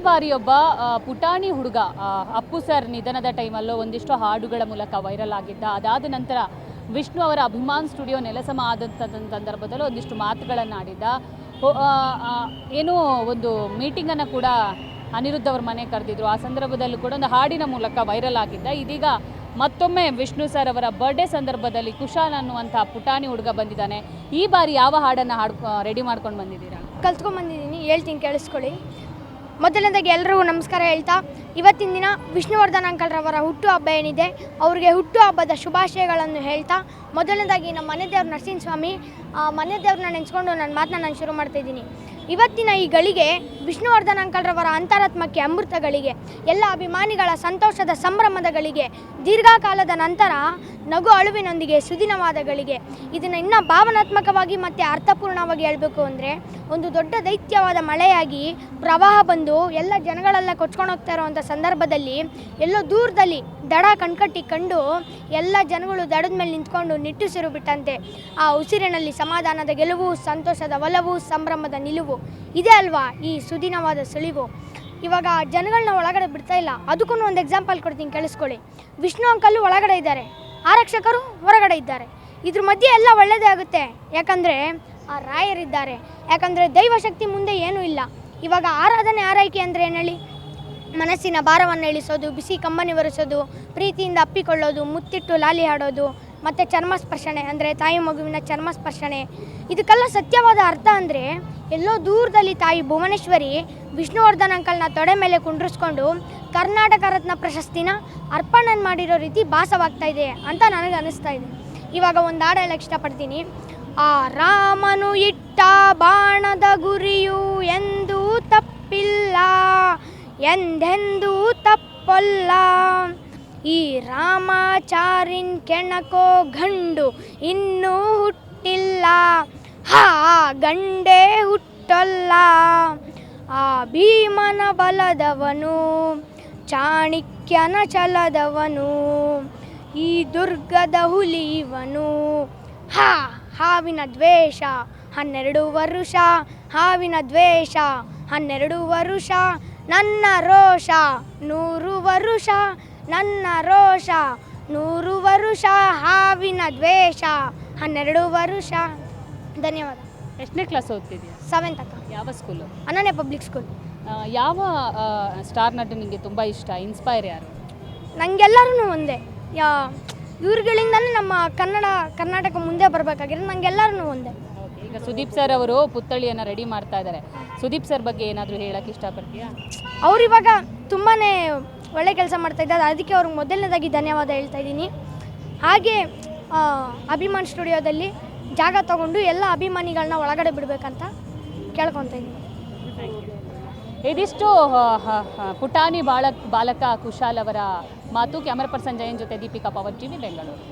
ಬಾರಿಯೊಬ್ಬ ಪುಟಾಣಿ ಹುಡುಗ ಅಪ್ಪು ಸರ್ ನಿಧನದ ಟೈಮಲ್ಲೂ ಒಂದಿಷ್ಟು ಹಾಡುಗಳ ಮೂಲಕ ವೈರಲ್ ಆಗಿದ್ದ. ಅದಾದ ನಂತರ ವಿಷ್ಣು ಅವರ ಅಭಿಮಾನ್ ಸ್ಟುಡಿಯೋ ನೆಲಸಮ ಆದಂಥ ಸಂದರ್ಭದಲ್ಲೂ ಒಂದಿಷ್ಟು ಮಾತುಗಳನ್ನು ಆಡಿದ್ದ. ಏನೋ ಒಂದು ಮೀಟಿಂಗನ್ನು ಕೂಡ ಅನಿರುದ್ಧ್ ಅವ್ರ ಮನೆ ಕರೆದಿದ್ರು. ಆ ಸಂದರ್ಭದಲ್ಲೂ ಕೂಡ ಒಂದು ಹಾಡಿನ ಮೂಲಕ ವೈರಲ್ ಆಗಿದ್ದ. ಇದೀಗ ಮತ್ತೊಮ್ಮೆ ವಿಷ್ಣು ಸರ್ ಅವರ ಬರ್ಡೇ ಸಂದರ್ಭದಲ್ಲಿ ಕುಶಾಲ್ ಅನ್ನುವಂಥ ಪುಟಾಣಿ ಹುಡುಗ ಬಂದಿದ್ದಾನೆ. ಈ ಬಾರಿ ಯಾವ ಹಾಡನ್ನು ರೆಡಿ ಮಾಡ್ಕೊಂಡು ಬಂದಿದ್ದೀರಾ? ಕಲ್ತ್ಕೊಂಡು ಬಂದಿದ್ದೀನಿ, ಹೇಳ್ತೀನಿ ಕೇಳಿಸ್ಕೊಳ್ಳಿ. ಮೊದಲನೇದಾಗಿ ಎಲ್ಲರಿಗೂ ನಮಸ್ಕಾರ ಹೇಳ್ತಾ, ಇವತ್ತಿನ ದಿನ ವಿಷ್ಣುವರ್ಧನ್ ಅಂಕಲ್ರವರ ಹುಟ್ಟುಹಬ್ಬ ಏನಿದೆ ಅವ್ರಿಗೆ ಹುಟ್ಟುಹಬ್ಬದ ಶುಭಾಶಯಗಳನ್ನು ಹೇಳ್ತಾ, ಮೊದಲನೇದಾಗಿ ನಮ್ಮ ಮನೆ ದೇವ್ರ ನರಸಿಂಹಸ್ವಾಮಿ ಮನೆ ದೇವ್ರನ್ನ ನೆನೆಸ್ಕೊಂಡು ನನ್ನ ಮಾತನ್ನ ನಾನು ಶುರು ಮಾಡ್ತಾಯಿದ್ದೀನಿ. ಇವತ್ತಿನ ಈ ಗಳಿಗೆ ವಿಷ್ಣುವರ್ಧನ್ ಅಂಕಲ್ರವರ ಅಂತರಾತ್ಮಕ್ಕೆ ಅಮೃತಗಳಿಗೆ, ಎಲ್ಲ ಅಭಿಮಾನಿಗಳ ಸಂತೋಷದ ಸಂಭ್ರಮದಗಳಿಗೆ, ದೀರ್ಘಕಾಲದ ನಂತರ ನಗು ಅಳುವಿನೊಂದಿಗೆ ಸುದಿನವಾದಗಳಿಗೆ. ಇದನ್ನು ಇನ್ನೂ ಭಾವನಾತ್ಮಕವಾಗಿ ಮತ್ತು ಅರ್ಥಪೂರ್ಣವಾಗಿ ಹೇಳಬೇಕು ಅಂದರೆ, ಒಂದು ದೊಡ್ಡ ದೈತ್ಯವಾದ ಮಳೆಯಾಗಿ ಪ್ರವಾಹ ಬಂದು ಎಲ್ಲ ಜನಗಳೆಲ್ಲ ಕೊಚ್ಕೊಂಡು ಹೋಗ್ತಾ ಇರೋವಂಥ ಸಂದರ್ಭದಲ್ಲಿ ಎಲ್ಲೋ ದೂರದಲ್ಲಿ ದಡ ಕಣ್ಕಟ್ಟಿ ಕಂಡು ಎಲ್ಲ ಜನಗಳು ದಡದ ಮೇಲೆ ನಿಂತ್ಕೊಂಡು ನಿಟ್ಟುಸಿರು ಬಿಟ್ಟಂತೆ. ಆ ಉಸಿರಿನಲ್ಲಿ ಸಮಾಧಾನದ ಗೆಲುವು, ಸಂತೋಷದ ಒಲವು, ಸಂಭ್ರಮದ ನಿಲುವು ಇದೆ ಅಲ್ವಾ ಈ ಸುದಿನವಾದ ಸುಳಿವು. ಇವಾಗ ಜನಗಳನ್ನ ಒಳಗಡೆ ಬಿಡ್ತಾ ಇಲ್ಲ. ಅದಕ್ಕೂ ಒಂದು ಎಕ್ಸಾಂಪಲ್ ಕೊಡ್ತೀನಿ, ಕೇಳಿಸ್ಕೊಳ್ಳಿ. ವಿಷ್ಣು ಅಂಕಲ್ಲು ಒಳಗಡೆ ಇದ್ದಾರೆ, ಆರಕ್ಷಕರು ಹೊರಗಡೆ ಇದ್ದಾರೆ. ಇದ್ರ ಮಧ್ಯೆ ಎಲ್ಲ ಒಳ್ಳೆಯದೇ ಆಗುತ್ತೆ, ಯಾಕಂದರೆ ಆ ರಾಯರಿದ್ದಾರೆ. ಯಾಕಂದರೆ ದೈವಶಕ್ತಿ ಮುಂದೆ ಏನೂ ಇಲ್ಲ. ಇವಾಗ ಆರಾಧನೆ ಆರೈಕೆ ಅಂದರೆ ಏನು ಹೇಳಿ? ಮನಸ್ಸಿನ ಭಾರವನ್ನು ಇಳಿಸೋದು, ಬಿಸಿ ಕಂಬನಿ ಒರೆಸೋದು, ಪ್ರೀತಿಯಿಂದ ಅಪ್ಪಿಕೊಳ್ಳೋದು, ಮುತ್ತಿಟ್ಟು ಲಾಲಿ ಹಾಡೋದು, ಮತ್ತು ಚರ್ಮಸ್ಪರ್ಶನೆ ಅಂದರೆ ತಾಯಿ ಮಗುವಿನ ಚರ್ಮಸ್ಪರ್ಶನೆ. ಇದಕ್ಕೆಲ್ಲ ಸತ್ಯವಾದ ಅರ್ಥ ಅಂದರೆ, ಎಲ್ಲೋ ದೂರದಲ್ಲಿ ತಾಯಿ ಭುವನೇಶ್ವರಿ ವಿಷ್ಣುವರ್ಧನ್ ಅಂಕಲ್ನ ತೊಡೆ ಮೇಲೆ ಕುಂಡ್ರಿಸ್ಕೊಂಡು ಕರ್ನಾಟಕ ರತ್ನ ಪ್ರಶಸ್ತಿನ ಅರ್ಪಣೆ ಮಾಡಿರೋ ರೀತಿ ಭಾಸವಾಗ್ತಾ ಇದೆ ಅಂತ ನನಗೆ ಅನ್ನಿಸ್ತಾ ಇದೆ. ಇವಾಗ ಒಂದು ಹಾಡು ಹೇಳಕ್ಕೆ ಇಷ್ಟಪಡ್ತೀನಿ. ಆ ರಾಮನು ಇಟ್ಟ ಬಾಣದ ಗುರಿಯು ಎಂದೂ ತಪ್ಪಿಲ್ಲ, ಎಂದೆಂದೂ ತಪ್ಪಲ್ಲ. ಈ ರಾಮಾಚಾರಿನ್ ಕೆಣಕೋ ಗಂಡು ಇನ್ನೂ ಹುಟ್ಟಿಲ್ಲ, ಹಾ ಗಂಡೇ ಹುಟ್ಟಲ್ಲ. ಆ ಭೀಮನ ಬಲದವನು, ಚಾಣಕ್ಯನ ಛಲದವನು, ಈ ದುರ್ಗದ ಹುಲಿ ಇವನು. ಹಾವಿನ ದ್ವೇಷ 12 ವರುಷ, ಹಾವಿನ ದ್ವೇಷ 12 ವರುಷ, ನನ್ನ ರೋಷ 100 ವರುಷ, ನನ್ನ ರೋಷ 100 ವರುಷ, ಹಾವಿನ ದ್ವೇಷ 12 ವರುಷ. ಧನ್ಯವಾದ. ಎಷ್ಟನೇ ಕ್ಲಾಸ್ ಓದ್ತಿದ್ದೀಯಾ? 7th ಅಕ್ಕ. ಯಾವ ಸ್ಕೂಲು? ಅನನ್ಯ ಪಬ್ಲಿಕ್ ಸ್ಕೂಲ್. ಯಾವ ಸ್ಟಾರ್ ನಟ ನಿಮಗೆ ತುಂಬ ಇಷ್ಟ, ಇನ್ಸ್ಪೈರ್ ಯಾರು? ನನಗೆಲ್ಲರೂ ಒಂದೇ. ಇವ್ರುಗಳಿಂದಲೇ ನಮ್ಮ ಕರ್ನಾಟಕ ಮುಂದೆ ಬರಬೇಕಾಗಿರೋದು. ನನಗೆಲ್ಲರೂ ಒಂದೇ. ಈಗ ಸುದೀಪ್ ಸರ್ ಅವರು ಪುತ್ಥಳಿಯನ್ನು ರೆಡಿ ಮಾಡ್ತಾ ಇದ್ದಾರೆ. ಸುದೀಪ್ ಸರ್ ಬಗ್ಗೆ ಏನಾದರೂ ಹೇಳೋಕ್ಕೆ ಇಷ್ಟಪಡ್ತೀಯಾ? ಅವ್ರು ಇವಾಗ ತುಂಬಾ ಒಳ್ಳೆ ಕೆಲಸ ಮಾಡ್ತಾಯಿದ್ದಾರೆ. ಅದಕ್ಕೆ ಅವ್ರಿಗೆ ಮೊದಲನೇದಾಗಿ ಧನ್ಯವಾದ ಹೇಳ್ತಾ ಇದ್ದೀನಿ. ಹಾಗೆ ಅಭಿಮಾನ್ ಸ್ಟುಡಿಯೋದಲ್ಲಿ ಜಾಗ ತಗೊಂಡು ಎಲ್ಲ ಅಭಿಮಾನಿಗಳನ್ನ ಒಳಗಡೆ ಬಿಡಬೇಕಂತ ಕೇಳ್ಕೊತಾ ಇದ್ದೀನಿ. ಇದಿಷ್ಟು ಪುಟಾಣಿ ಬಾಲಕ ಕುಶಾಲ್ ಅವರ ಮಾತು. ಕ್ಯಾಮರಾ ಪರ್ಸನ್ ಜಯನ್ ಜೊತೆ ದೀಪಿಕಾ, ಪವರ್ ಟಿವಿ, ಬೆಂಗಳೂರು.